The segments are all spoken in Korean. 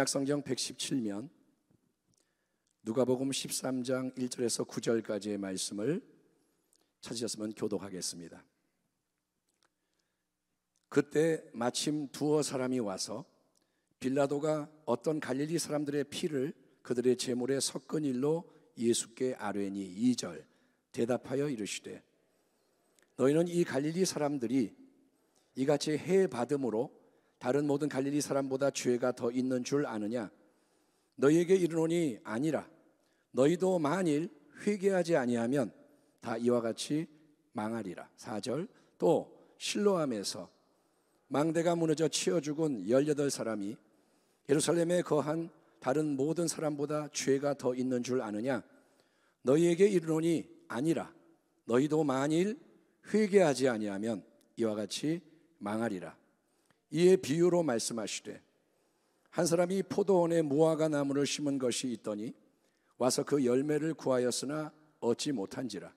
신약성경 117면 누가복음 13장 1절에서 9절까지의 말씀을 찾으셨으면 교독하겠습니다. 그때 마침 두어 사람이 와서 빌라도가 어떤 갈릴리 사람들의 피를 그들의 제물에 섞은 일로 예수께 아뢰니 2절 대답하여 이르시되 너희는 이 갈릴리 사람들이 이같이 해 받음으로 다른 모든 갈릴리 사람보다 죄가 더 있는 줄 아느냐? 너희에게 이르노니 아니라 너희도 만일 회개하지 아니하면 다 이와 같이 망하리라. 4절 또 실로암에서 망대가 무너져 치어 죽은 18사람이 예루살렘에 거한 다른 모든 사람보다 죄가 더 있는 줄 아느냐? 너희에게 이르노니 아니라 너희도 만일 회개하지 아니하면 이와 같이 망하리라. 이에 비유로 말씀하시되 한 사람이 포도원에 무화과 나무를 심은 것이 있더니 와서 그 열매를 구하였으나 얻지 못한지라.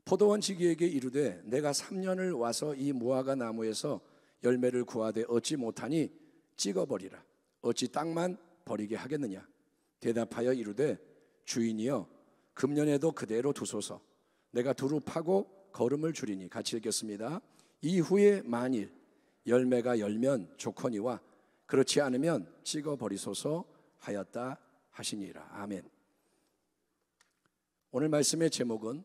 포도원 지기에게 이르되 내가 3년을 와서 이 무화과 나무에서 열매를 구하되 얻지 못하니 찍어버리라. 어찌 땅만 버리게 하겠느냐? 대답하여 이르되 주인이여 금년에도 그대로 두소서. 내가 두루 파고 거름을 주리니. 같이 읽겠습니다. 이후에 만일 열매가 열면 좋거니와 그렇지 않으면 찍어버리소서 하였다 하시니라. 아멘. 오늘 말씀의 제목은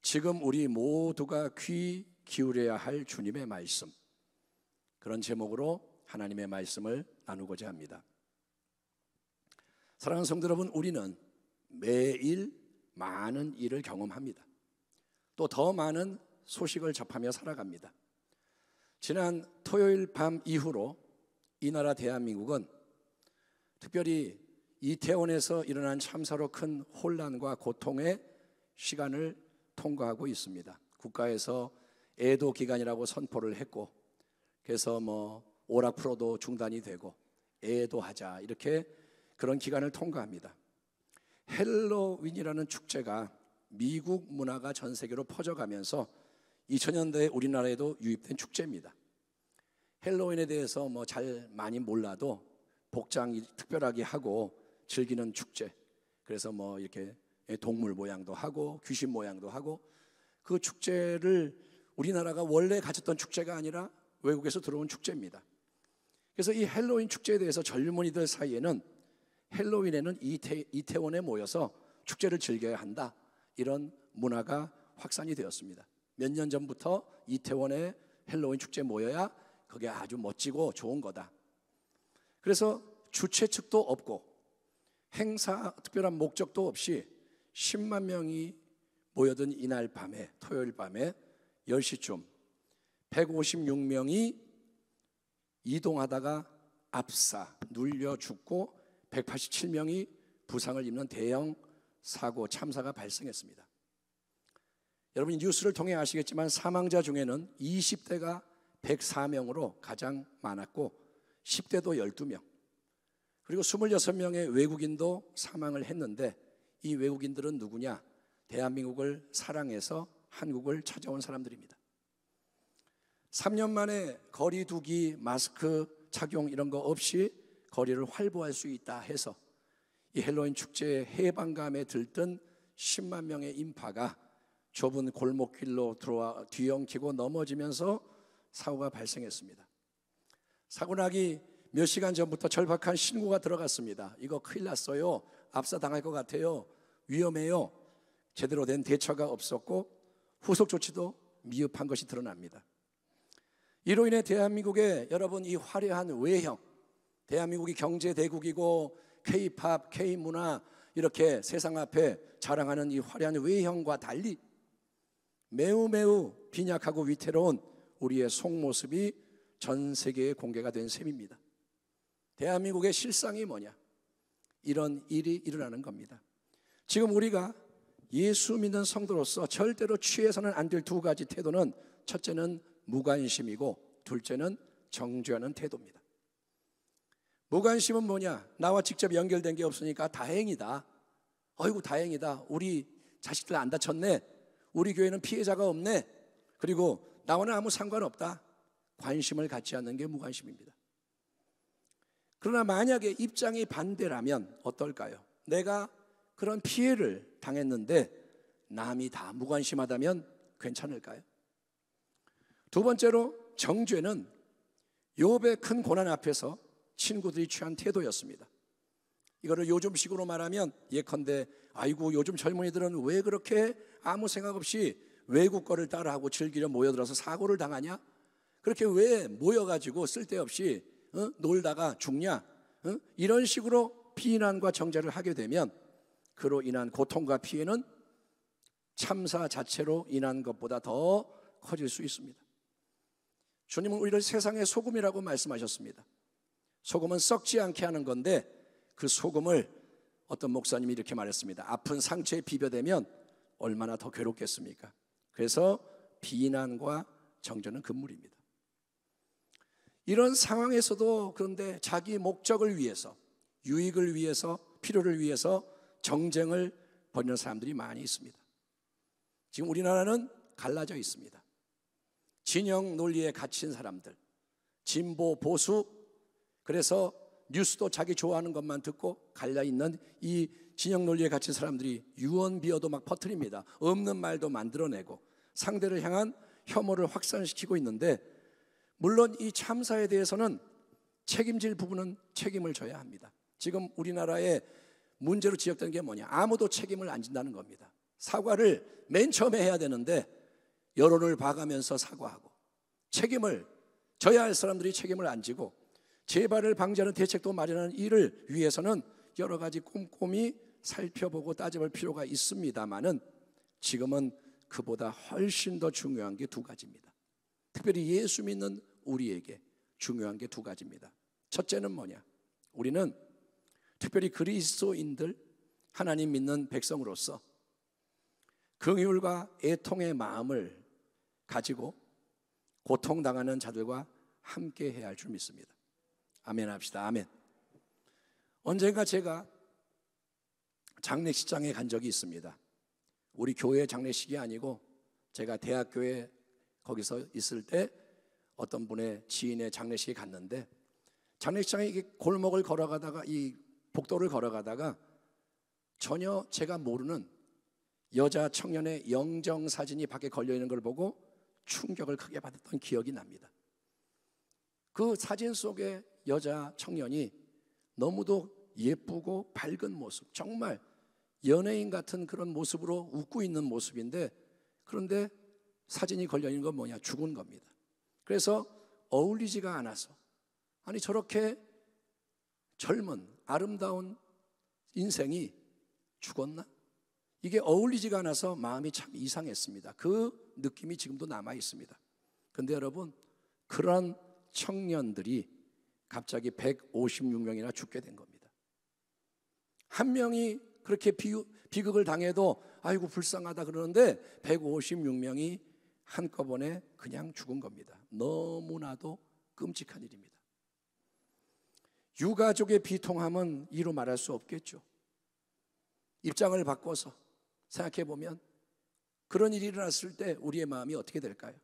지금 우리 모두가 귀 기울여야 할 주님의 말씀, 그런 제목으로 하나님의 말씀을 나누고자 합니다. 사랑하는 성도 여러분, 우리는 매일 많은 일을 경험합니다. 또 더 많은 소식을 접하며 살아갑니다. 지난 토요일 밤 이후로 이 나라 대한민국은 특별히 이태원에서 일어난 참사로 큰 혼란과 고통의 시간을 통과하고 있습니다. 국가에서 애도 기간이라고 선포를 했고, 그래서 오락프로도 중단이 되고 애도하자 이렇게 그런 기간을 통과합니다. 헬로윈이라는 축제가 미국 문화가 전 세계로 퍼져가면서 2000년대에 우리나라에도 유입된 축제입니다. 헬로윈에 대해서 잘 많이 몰라도 복장 특별하게 하고 즐기는 축제. 그래서 이렇게 동물 모양도 하고 귀신 모양도 하고, 그 축제를 우리나라가 원래 가졌던 축제가 아니라 외국에서 들어온 축제입니다. 그래서 이 헬로윈 축제에 대해서 젊은이들 사이에는 헬로윈에는 이태원에 모여서 축제를 즐겨야 한다, 이런 문화가 확산이 되었습니다. 몇 년 전부터 이태원에 헬로윈 축제에 모여야 그게 아주 멋지고 좋은 거다. 그래서 주최 측도 없고 행사 특별한 목적도 없이 10만 명이 모여든 이날 밤에, 토요일 밤에 10시쯤 156명이 이동하다가 압사, 눌려 죽고 187명이 부상을 입는 대형 사고, 참사가 발생했습니다. 여러분이 뉴스를 통해 아시겠지만 사망자 중에는 20대가 104명으로 가장 많았고 10대도 12명, 그리고 26명의 외국인도 사망을 했는데, 이 외국인들은 누구냐? 대한민국을 사랑해서 한국을 찾아온 사람들입니다. 3년 만에 거리 두기, 마스크 착용 이런 거 없이 거리를 활보할 수 있다 해서 이 헬로윈 축제의 해방감에 들뜬 10만 명의 인파가 좁은 골목길로 들어와 뒤엉키고 넘어지면서 사고가 발생했습니다. 사고 나기 몇 시간 전부터 절박한 신고가 들어갔습니다. 이거 큰일 났어요. 압사당할 것 같아요. 위험해요. 제대로 된 대처가 없었고 후속 조치도 미흡한 것이 드러납니다. 이로 인해 대한민국의 여러분 이 화려한 외형, 대한민국이 경제대국이고 K-팝, K-문화 이렇게 세상 앞에 자랑하는 이 화려한 외형과 달리 매우 빈약하고 위태로운 우리의 속모습이 전 세계에 공개가 된 셈입니다. 대한민국의 실상이 뭐냐? 이런 일이 일어나는 겁니다. 지금 우리가 예수 믿는 성도로서 절대로 취해서는 안 될 두 가지 태도는, 첫째는 무관심이고 둘째는 정죄하는 태도입니다. 무관심은 뭐냐? 나와 직접 연결된 게 없으니까 다행이다. 어이구 다행이다. 우리 자식들 안 다쳤네. 우리 교회는 피해자가 없네. 그리고 나와는 아무 상관없다. 관심을 갖지 않는 게 무관심입니다. 그러나 만약에 입장이 반대라면 어떨까요? 내가 그런 피해를 당했는데 남이 다 무관심하다면 괜찮을까요? 두 번째로 정죄는 욥의 큰 고난 앞에서 친구들이 취한 태도였습니다. 이거를 요즘식으로 말하면 예컨대 아이고 요즘 젊은이들은 왜 그렇게 아무 생각 없이 외국 거를 따라하고 즐기려 모여들어서 사고를 당하냐? 그렇게 왜 모여가지고 쓸데없이 놀다가 죽냐? 이런 식으로 비난과 정죄를 하게 되면 그로 인한 고통과 피해는 참사 자체로 인한 것보다 더 커질 수 있습니다. 주님은 우리를 세상의 소금이라고 말씀하셨습니다. 소금은 썩지 않게 하는 건데 그 소금을 어떤 목사님이 이렇게 말했습니다. 아픈 상처에 비벼대면 얼마나 더 괴롭겠습니까? 그래서 비난과 정죄는 금물입니다. 이런 상황에서도 그런데 자기 목적을 위해서, 유익을 위해서, 필요를 위해서 정쟁을 벌이는 사람들이 많이 있습니다. 지금 우리나라는 갈라져 있습니다. 진영 논리에 갇힌 사람들, 진보, 보수, 그래서 뉴스도 자기 좋아하는 것만 듣고 갈려있는 이 진영 논리에 갇힌 사람들이 유언비어도 막 퍼뜨립니다. 없는 말도 만들어내고 상대를 향한 혐오를 확산시키고 있는데, 물론 이 참사에 대해서는 책임질 부분은 책임을 져야 합니다. 지금 우리나라의 문제로 지적되는 게 뭐냐? 아무도 책임을 안 진다는 겁니다. 사과를 맨 처음에 해야 되는데 여론을 봐가면서 사과하고, 책임을 져야 할 사람들이 책임을 안 지고, 재발을 방지하는 대책도 마련하는 일을 위해서는 여러 가지 꼼꼼히 살펴보고 따져볼 필요가 있습니다만은 지금은 그보다 훨씬 더 중요한 게 두 가지입니다. 특별히 예수 믿는 우리에게 중요한 게 두 가지입니다. 첫째는 뭐냐? 우리는 특별히 그리스도인들, 하나님 믿는 백성으로서 긍휼과 애통의 마음을 가지고 고통당하는 자들과 함께 해야 할 줄 믿습니다. 아멘 합시다. 아멘. 언젠가 제가 장례식장에 간 적이 있습니다. 우리 교회 장례식이 아니고 제가 대학교에 거기서 있을 때 어떤 분의 지인의 장례식에 갔는데, 장례식장에 이게 골목을 걸어가다가, 이 복도를 걸어가다가 전혀 제가 모르는 여자 청년의 영정사진이 밖에 걸려있는 걸 보고 충격을 크게 받았던 기억이 납니다. 그 사진 속의 여자 청년이 너무도 예쁘고 밝은 모습, 정말 연예인 같은 그런 모습으로 웃고 있는 모습인데, 그런데 사진이 걸려있는 건 뭐냐? 죽은 겁니다. 그래서 어울리지가 않아서, 아니 저렇게 젊은 아름다운 인생이 죽었나? 이게 어울리지가 않아서 마음이 참 이상했습니다. 그 느낌이 지금도 남아 있습니다. 그런데 여러분, 그런 청년들이 갑자기 156명이나 죽게 된 겁니다. 한 명이 그렇게 비극을 당해도 아이고 불쌍하다 그러는데 156명이 한꺼번에 그냥 죽은 겁니다. 너무나도 끔찍한 일입니다. 유가족의 비통함은 이루 말할 수 없겠죠. 입장을 바꿔서 생각해 보면 그런 일이 일어났을 때 우리의 마음이 어떻게 될까요?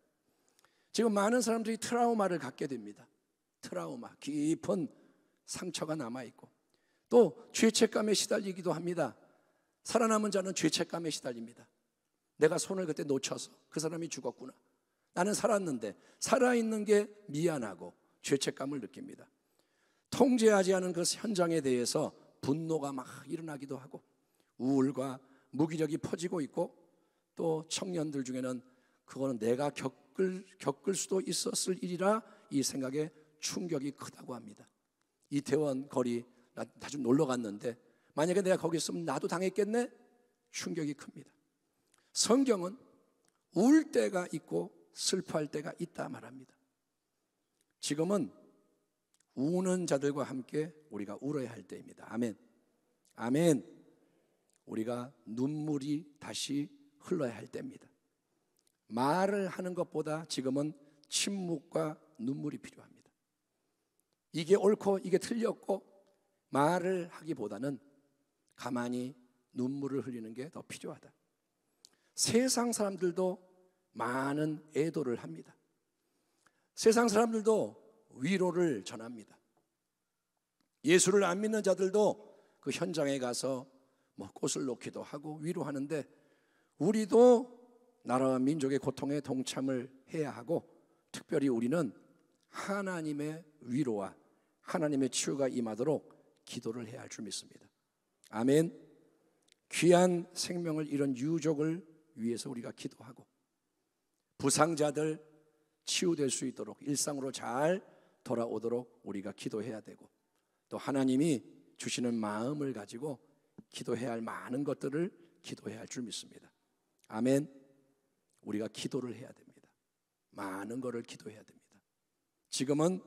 지금 많은 사람들이 트라우마를 갖게 됩니다. 트라우마, 깊은 상처가 남아있고, 또 죄책감에 시달리기도 합니다. 살아남은 자는 죄책감에 시달립니다. 내가 손을 그때 놓쳐서 그 사람이 죽었구나, 나는 살았는데, 살아있는 게 미안하고 죄책감을 느낍니다. 통제하지 않은 그 현장에 대해서 분노가 막 일어나기도 하고, 우울과 무기력이 퍼지고 있고, 또 청년들 중에는 그거는 내가 겪을 수도 있었을 일이라 이 생각에 충격이 크다고 합니다. 이태원 거리 나 좀 놀러 갔는데 만약에 내가 거기 있으면 나도 당했겠네? 충격이 큽니다. 성경은 울 때가 있고 슬퍼할 때가 있다 말합니다. 지금은 우는 자들과 함께 우리가 울어야 할 때입니다. 아멘. 아멘. 우리가 눈물이 다시 흘러야 할 때입니다. 말을 하는 것보다 지금은 침묵과 눈물이 필요합니다. 이게 옳고 이게 틀렸고 말을 하기보다는 가만히 눈물을 흘리는 게 더 필요하다. 세상 사람들도 많은 애도를 합니다. 세상 사람들도 위로를 전합니다. 예수를 안 믿는 자들도 그 현장에 가서 꽃을 놓기도 하고 위로하는데, 우리도 나라와 민족의 고통에 동참을 해야 하고, 특별히 우리는 하나님의 위로와 하나님의 치유가 임하도록 기도를 해야 할 줄 믿습니다. 아멘. 귀한 생명을 잃은 유족을 위해서 우리가 기도하고, 부상자들 치유될 수 있도록 일상으로 잘 돌아오도록 우리가 기도해야 되고, 또 하나님이 주시는 마음을 가지고 기도해야 할 많은 것들을 기도해야 할 줄 믿습니다. 아멘. 우리가 기도를 해야 됩니다. 많은 것을 기도해야 됩니다. 지금은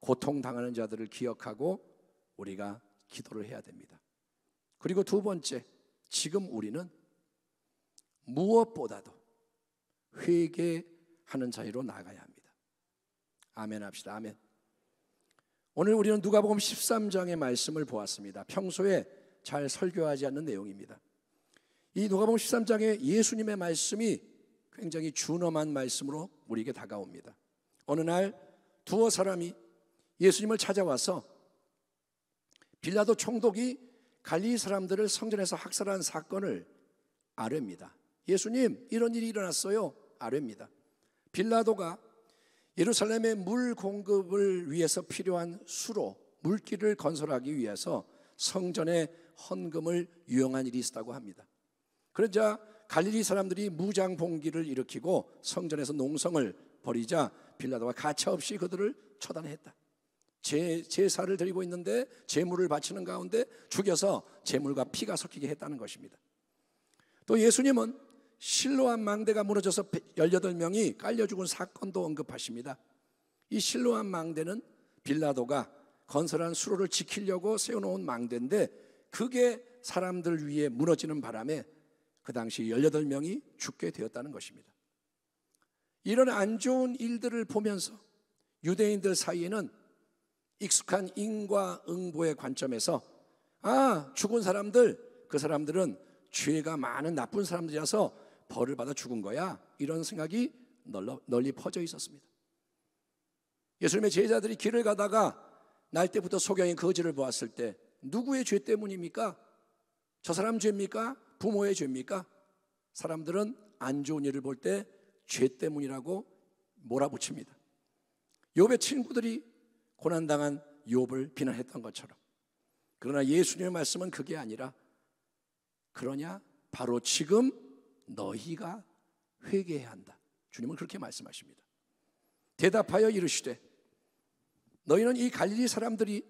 고통당하는 자들을 기억하고 우리가 기도를 해야 됩니다. 그리고 두 번째, 지금 우리는 무엇보다도 회개하는 자리로 나가야 합니다. 아멘 합시다. 아멘. 오늘 우리는 누가복음 13장의 말씀을 보았습니다. 평소에 잘 설교하지 않는 내용입니다. 이 누가복음 13장에 예수님의 말씀이 굉장히 준엄한 말씀으로 우리에게 다가옵니다. 어느 날 두어 사람이 예수님을 찾아와서 빌라도 총독이 갈릴리 사람들을 성전에서 학살한 사건을 아뢰입니다. 예수님, 이런 일이 일어났어요. 아뢰입니다. 빌라도가 예루살렘의 물 공급을 위해서 필요한 수로 물길을 건설하기 위해서 성전에 헌금을 유용한 일이 있었다고 합니다. 그러자 갈릴리 사람들이 무장 봉기를 일으키고 성전에서 농성을 벌이자 빌라도가 가차없이 그들을 처단했다. 제사를 드리고 있는데 제물을 바치는 가운데 죽여서 제물과 피가 섞이게 했다는 것입니다. 또 예수님은 실로암 망대가 무너져서 18명이 깔려 죽은 사건도 언급하십니다. 이 실로암 망대는 빌라도가 건설한 수로를 지키려고 세워놓은 망대인데, 그게 사람들 위에 무너지는 바람에 그 당시 18명이 죽게 되었다는 것입니다. 이런 안 좋은 일들을 보면서 유대인들 사이에는 익숙한 인과 응보의 관점에서 죽은 사람들, 그 사람들은 죄가 많은 나쁜 사람들이라서 벌을 받아 죽은 거야, 이런 생각이 널리 퍼져 있었습니다. 예수님의 제자들이 길을 가다가 날 때부터 소경의 거지를 보았을 때 누구의 죄 때문입니까? 저 사람 죄입니까? 부모의 죄입니까? 사람들은 안 좋은 일을 볼 때 죄 때문이라고 몰아붙입니다. 욥의 친구들이 고난당한 욥을 비난했던 것처럼. 그러나 예수님의 말씀은 그게 아니라, 그러냐? 바로 지금 너희가 회개해야 한다. 주님은 그렇게 말씀하십니다. 대답하여 이르시되, 너희는 이 갈릴리 사람들이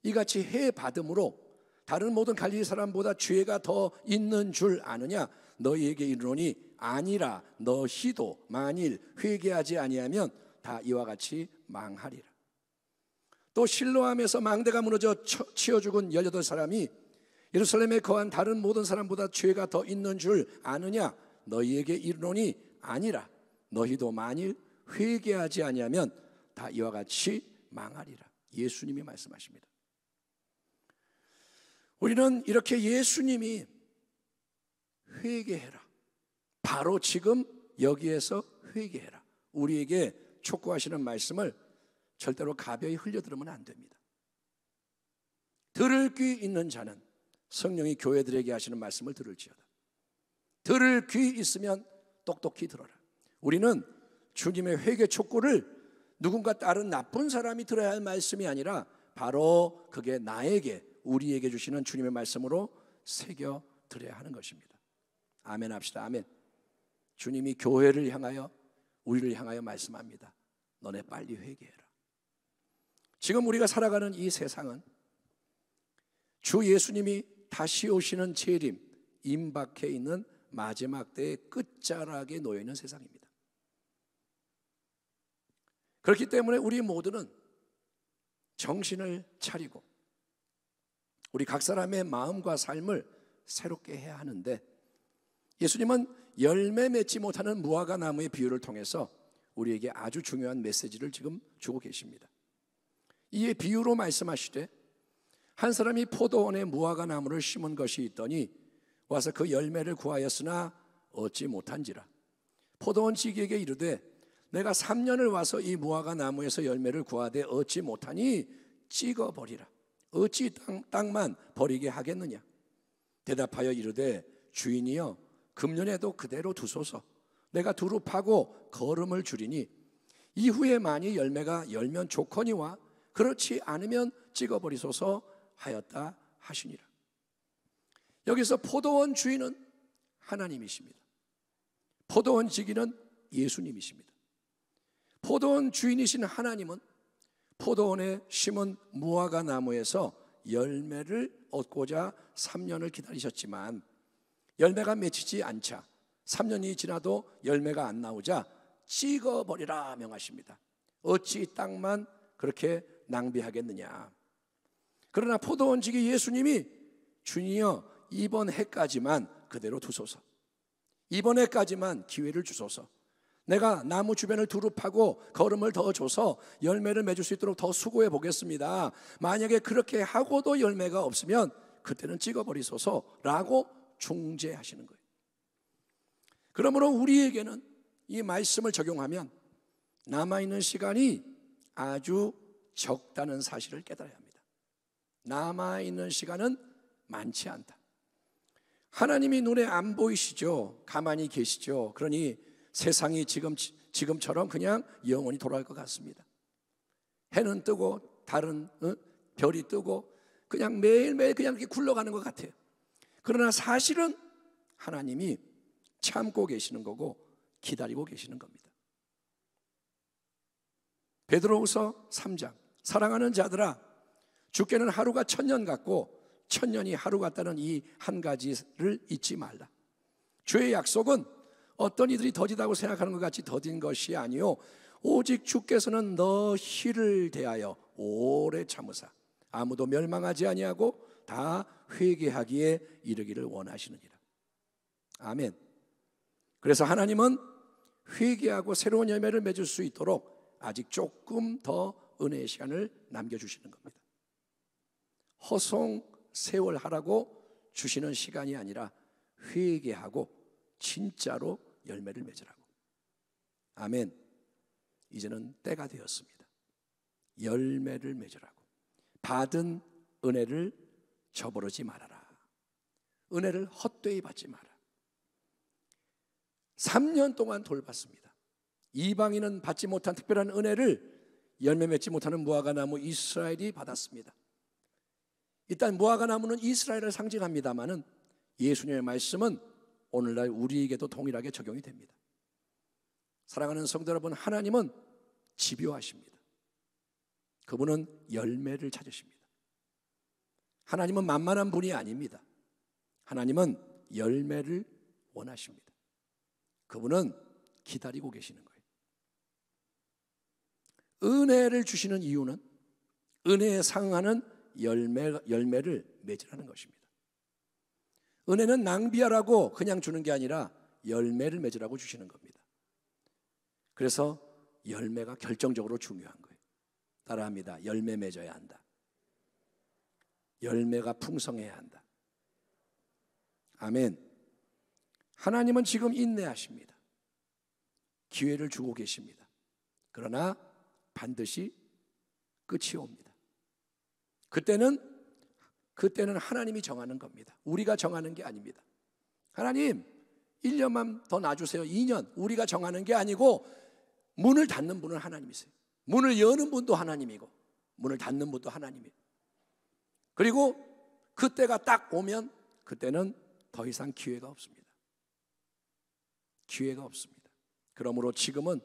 이같이 해 받음으로 다른 모든 갈릴리 사람보다 죄가 더 있는 줄 아느냐? 너희에게 이르노니 아니라 너희도 만일 회개하지 아니하면 다 이와 같이 망하리라. 또 실로암에서 망대가 무너져 치어 죽은 18사람이 예루살렘에 거한 다른 모든 사람보다 죄가 더 있는 줄 아느냐? 너희에게 이르노니 아니라 너희도 만일 회개하지 아니하면 다 이와 같이 망하리라. 예수님이 말씀하십니다. 우리는 이렇게 예수님이 회개해라, 바로 지금 여기에서 회개해라, 우리에게 촉구하시는 말씀을 절대로 가벼이 흘려들으면 안 됩니다. 들을 귀 있는 자는 성령이 교회들에게 하시는 말씀을 들을지어다. 들을 귀 있으면 똑똑히 들어라. 우리는 주님의 회개 촉구를 누군가 다른 나쁜 사람이 들어야 할 말씀이 아니라 바로 그게 나에게, 우리에게 주시는 주님의 말씀으로 새겨 드려야 하는 것입니다. 아멘 합시다. 아멘. 주님이 교회를 향하여, 우리를 향하여 말씀합니다. 너네 빨리 회개해라. 지금 우리가 살아가는 이 세상은 주 예수님이 다시 오시는 재림, 임박해 있는 마지막 때의 끝자락에 놓여 있는 세상입니다. 그렇기 때문에 우리 모두는 정신을 차리고 우리 각 사람의 마음과 삶을 새롭게 해야 하는데, 예수님은 열매 맺지 못하는 무화과 나무의 비유를 통해서 우리에게 아주 중요한 메시지를 지금 주고 계십니다. 이에 비유로 말씀하시되, 한 사람이 포도원에 무화과 나무를 심은 것이 있더니 와서 그 열매를 구하였으나 얻지 못한지라. 포도원 지기에게 이르되, 내가 3년을 와서 이 무화과 나무에서 열매를 구하되 얻지 못하니 찍어버리라. 어찌 땅만 버리게 하겠느냐? 대답하여 이르되 주인이여 금년에도 그대로 두소서. 내가 두루 파고 거름을 주리니 이후에 만일 열매가 열면 좋거니와 그렇지 않으면 찍어버리소서 하였다 하시니라. 여기서 포도원 주인은 하나님이십니다. 포도원 지기는 예수님이십니다. 포도원 주인이신 하나님은 포도원에 심은 무화과 나무에서 열매를 얻고자 3년을 기다리셨지만 열매가 맺히지 않자 3년이 지나도 열매가 안 나오자 찍어버리라 명하십니다. 어찌 땅만 그렇게 낭비하겠느냐? 그러나 포도원 지기 예수님이 주님이여 이번 해까지만 그대로 두소서. 이번 해까지만 기회를 주소서. 내가 나무 주변을 두루 파고 거름을 더 줘서 열매를 맺을 수 있도록 더 수고해 보겠습니다. 만약에 그렇게 하고도 열매가 없으면 그때는 찍어버리소서라고 중재하시는 거예요. 그러므로 우리에게는 이 말씀을 적용하면 남아있는 시간이 아주 적다는 사실을 깨달아야 합니다. 남아있는 시간은 많지 않다. 하나님이 눈에 안 보이시죠? 가만히 계시죠? 그러니 세상이 지금처럼 그냥 영원히 돌아갈 것 같습니다. 해는 뜨고 다른 별이 뜨고 그냥 매일매일 그냥 이렇게 굴러가는 것 같아요. 그러나 사실은 하나님이 참고 계시는 거고 기다리고 계시는 겁니다. 베드로후서 3장 사랑하는 자들아 주께는 하루가 1000년 같고 1000년이 하루 같다는 이 한 가지를 잊지 말라. 주의 약속은 어떤 이들이 더디다고 생각하는 것 같이 더딘 것이 아니요 오직 주께서는 너희를 대하여 오래 참으사 아무도 멸망하지 아니하고 다 회개하기에 이르기를 원하시느니라. 아멘. 그래서 하나님은 회개하고 새로운 열매를 맺을 수 있도록 아직 조금 더 은혜의 시간을 남겨주시는 겁니다. 허송 세월하라고 주시는 시간이 아니라 회개하고 진짜로 열매를 맺으라고. 아멘. 이제는 때가 되었습니다. 열매를 맺으라고. 받은 은혜를 저버리지 말아라. 은혜를 헛되이 받지 마라. 3년 동안 돌봤습니다. 이방인은 받지 못한 특별한 은혜를 열매 맺지 못하는 무화과 나무 이스라엘이 받았습니다. 일단 무화과 나무는 이스라엘을 상징합니다마는 예수님의 말씀은 오늘날 우리에게도 동일하게 적용이 됩니다. 사랑하는 성도 여러분, 하나님은 집요하십니다. 그분은 열매를 찾으십니다. 하나님은 만만한 분이 아닙니다. 하나님은 열매를 원하십니다. 그분은 기다리고 계시는 거예요. 은혜를 주시는 이유는 은혜에 상응하는 열매를 맺으라는 것입니다. 은혜는 낭비하라고 그냥 주는 게 아니라 열매를 맺으라고 주시는 겁니다. 그래서 열매가 결정적으로 중요한 거예요. 따라합니다. 열매 맺어야 한다. 열매가 풍성해야 한다. 아멘. 하나님은 지금 인내하십니다. 기회를 주고 계십니다. 그러나 반드시 끝이 옵니다. 그때는 하나님이 정하는 겁니다. 우리가 정하는 게 아닙니다. 하나님 1년만 더 놔주세요. 2년 우리가 정하는 게 아니고 문을 닫는 분은 하나님이세요. 문을 여는 분도 하나님이고 문을 닫는 분도 하나님이에요. 그리고 그때가 딱 오면 그때는 더 이상 기회가 없습니다. 기회가 없습니다. 그러므로 지금은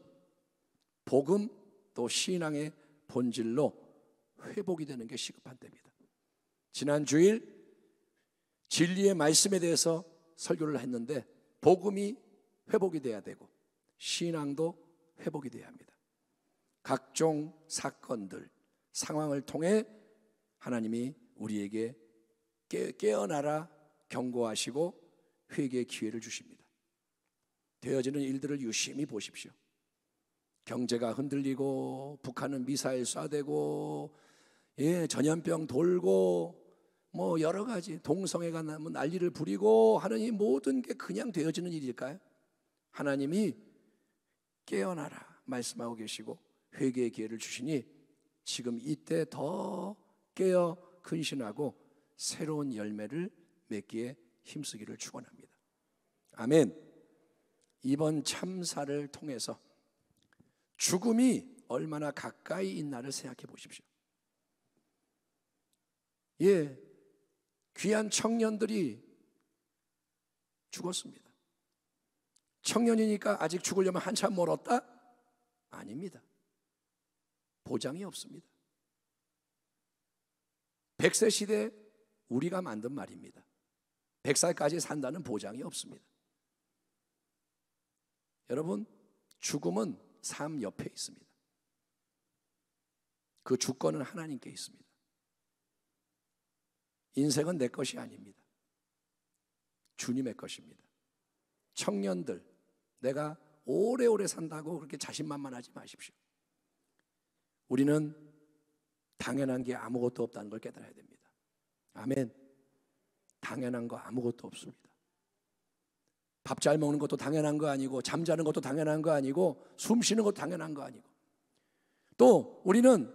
복음 또 신앙의 본질로 회복이 되는 게 시급한 때입니다. 지난 주일 진리의 말씀에 대해서 설교를 했는데 복음이 회복이 돼야 되고 신앙도 회복이 돼야 합니다. 각종 사건들, 상황을 통해 하나님이 우리에게 깨어나라 경고하시고 회개의 기회를 주십니다. 되어지는 일들을 유심히 보십시오. 경제가 흔들리고 북한은 미사일 쏴대고 전염병 돌고 뭐 여러 가지 동성애가 나면 난리를 부리고 하는 이 모든 게 그냥 되어지는 일일까요? 하나님이 깨어나라 말씀하고 계시고 회개의 기회를 주시니 지금 이때 더 깨어 근신하고 새로운 열매를 맺기에 힘쓰기를 축원합니다. 아멘. 이번 참사를 통해서 죽음이 얼마나 가까이 있나를 생각해 보십시오. 귀한 청년들이 죽었습니다. 청년이니까 아직 죽으려면 한참 멀었다? 아닙니다. 보장이 없습니다. 100세 시대 우리가 만든 말입니다. 100살까지 산다는 보장이 없습니다. 여러분, 죽음은 삶 옆에 있습니다. 그 주권은 하나님께 있습니다. 인생은 내 것이 아닙니다. 주님의 것입니다. 청년들, 내가 오래오래 산다고 그렇게 자신만만하지 마십시오. 우리는 당연한 게 아무것도 없다는 걸 깨달아야 됩니다. 아멘. 당연한 거 아무것도 없습니다. 밥 잘 먹는 것도 당연한 거 아니고, 잠자는 것도 당연한 거 아니고, 숨 쉬는 것도 당연한 거 아니고, 또 우리는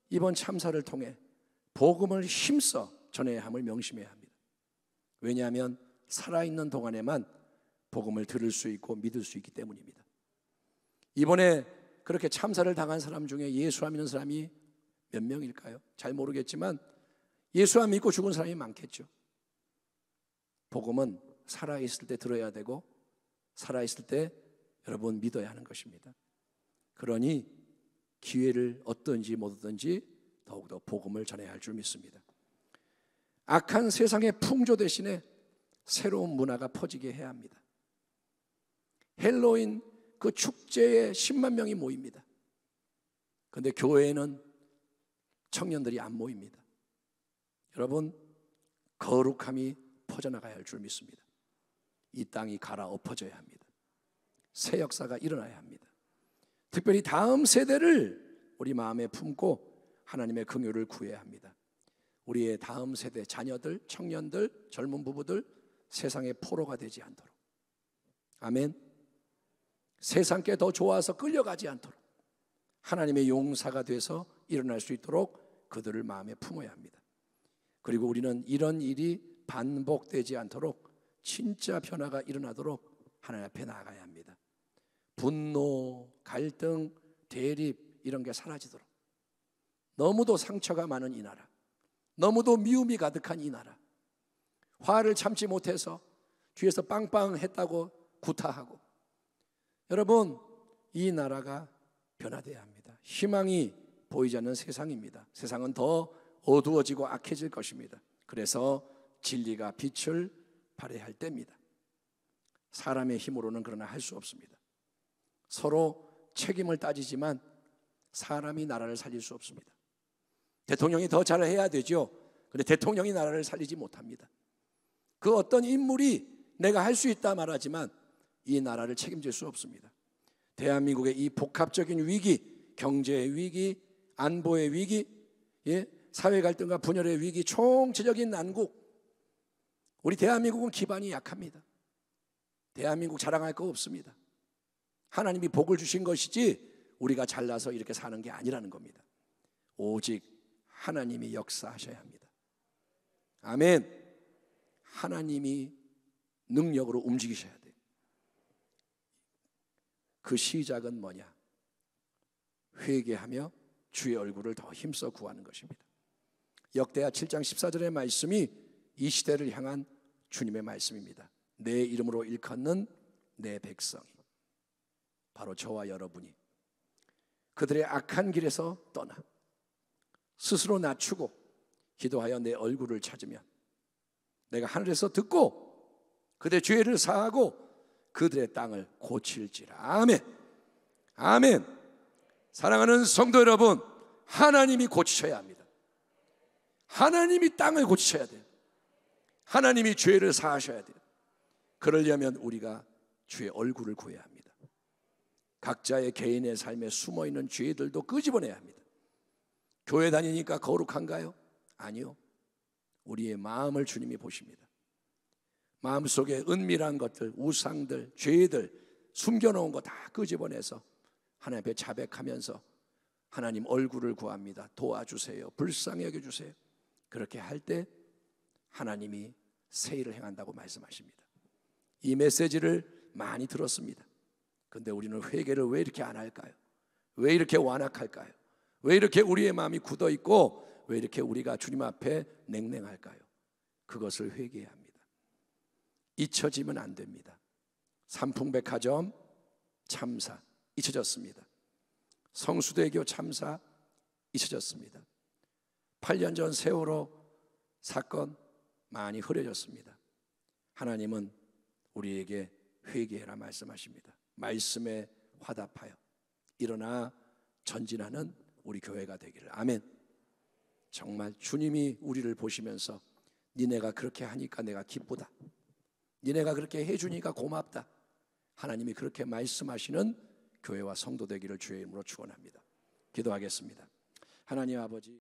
이번 참사를 통해 복음을 힘써 전해야 함을 명심해야 합니다. 왜냐하면 살아있는 동안에만 복음을 들을 수 있고 믿을 수 있기 때문입니다. 이번에 그렇게 참사를 당한 사람 중에 예수 안 믿는 사람이 몇 명일까요? 잘 모르겠지만 예수 안 믿고 죽은 사람이 많겠죠. 복음은 살아있을 때 들어야 되고 살아있을 때 여러분 믿어야 하는 것입니다. 그러니 기회를 얻든지 못 얻든지 더욱더 복음을 전해야 할 줄 믿습니다. 악한 세상의 풍조 대신에 새로운 문화가 퍼지게 해야 합니다. 헬로윈 그 축제에 10만 명이 모입니다. 그런데 교회에는 청년들이 안 모입니다. 여러분, 거룩함이 퍼져나가야 할 줄 믿습니다. 이 땅이 갈아엎어져야 합니다. 새 역사가 일어나야 합니다. 특별히 다음 세대를 우리 마음에 품고 하나님의 긍휼을 구해야 합니다. 우리의 다음 세대 자녀들, 청년들, 젊은 부부들 세상의 포로가 되지 않도록, 아멘. 세상께 더 좋아서 끌려가지 않도록 하나님의 용사가 돼서 일어날 수 있도록 그들을 마음에 품어야 합니다. 그리고 우리는 이런 일이 반복되지 않도록 진짜 변화가 일어나도록 하나님 앞에 나아가야 합니다. 분노, 갈등, 대립 이런 게 사라지도록. 너무도 상처가 많은 이 나라, 너무도 미움이 가득한 이 나라, 화를 참지 못해서 뒤에서 빵빵했다고 구타하고, 여러분, 이 나라가 변화돼야 합니다. 희망이 보이지 않는 세상입니다. 세상은 더 어두워지고 악해질 것입니다. 그래서 진리가 빛을 발해야 할 때입니다. 사람의 힘으로는 그러나 할 수 없습니다. 서로 책임을 따지지만 사람이 나라를 살릴 수 없습니다. 대통령이 더 잘해야 되죠. 그런데 대통령이 나라를 살리지 못합니다. 그 어떤 인물이 내가 할 수 있다 말하지만 이 나라를 책임질 수 없습니다. 대한민국의 이 복합적인 위기, 경제의 위기, 안보의 위기, 사회 갈등과 분열의 위기, 총체적인 난국, 우리 대한민국은 기반이 약합니다. 대한민국 자랑할 거 없습니다. 하나님이 복을 주신 것이지 우리가 잘나서 이렇게 사는 게 아니라는 겁니다. 오직 하나님이 역사하셔야 합니다. 아멘. 하나님이 능력으로 움직이셔야 돼요. 그 시작은 뭐냐? 회개하며 주의 얼굴을 더 힘써 구하는 것입니다. 역대하 7장 14절의 말씀이 이 시대를 향한 주님의 말씀입니다. 내 이름으로 일컫는 내 백성이, 바로 저와 여러분이 그들의 악한 길에서 떠나 스스로 낮추고 기도하여 내 얼굴을 찾으면 내가 하늘에서 듣고 그들의 죄를 사하고 그들의 땅을 고칠지라. 아멘. 아멘. 사랑하는 성도 여러분, 하나님이 고치셔야 합니다. 하나님이 땅을 고치셔야 돼요. 하나님이 죄를 사하셔야 돼요. 그러려면 우리가 주의 얼굴을 구해야 합니다. 각자의 개인의 삶에 숨어있는 죄들도 끄집어내야 합니다. 교회 다니니까 거룩한가요? 아니요. 우리의 마음을 주님이 보십니다. 마음속에 은밀한 것들, 우상들, 죄들 숨겨놓은 거 다 끄집어내서 하나님 앞에 자백하면서 하나님 얼굴을 구합니다. 도와주세요. 불쌍히 여겨주세요. 그렇게 할 때 하나님이 새 일을 행한다고 말씀하십니다. 이 메시지를 많이 들었습니다. 그런데 우리는 회개를 왜 이렇게 안 할까요? 왜 이렇게 완악할까요? 왜 이렇게 우리의 마음이 굳어 있고 왜 이렇게 우리가 주님 앞에 냉랭할까요? 그것을 회개해야 합니다. 잊혀지면 안 됩니다. 삼풍백화점 참사 잊혀졌습니다. 성수대교 참사 잊혀졌습니다. 8년 전 세월호 사건 많이 흐려졌습니다. 하나님은 우리에게 회개해라 말씀하십니다. 말씀에 화답하여 일어나 전진하는 우리 교회가 되기를. 아멘. 정말 주님이 우리를 보시면서 니네가 그렇게 하니까 내가 기쁘다, 니네가 그렇게 해주니까 고맙다, 하나님이 그렇게 말씀하시는 교회와 성도 되기를 주의 이름으로 축원합니다. 기도하겠습니다. 하나님 아버지,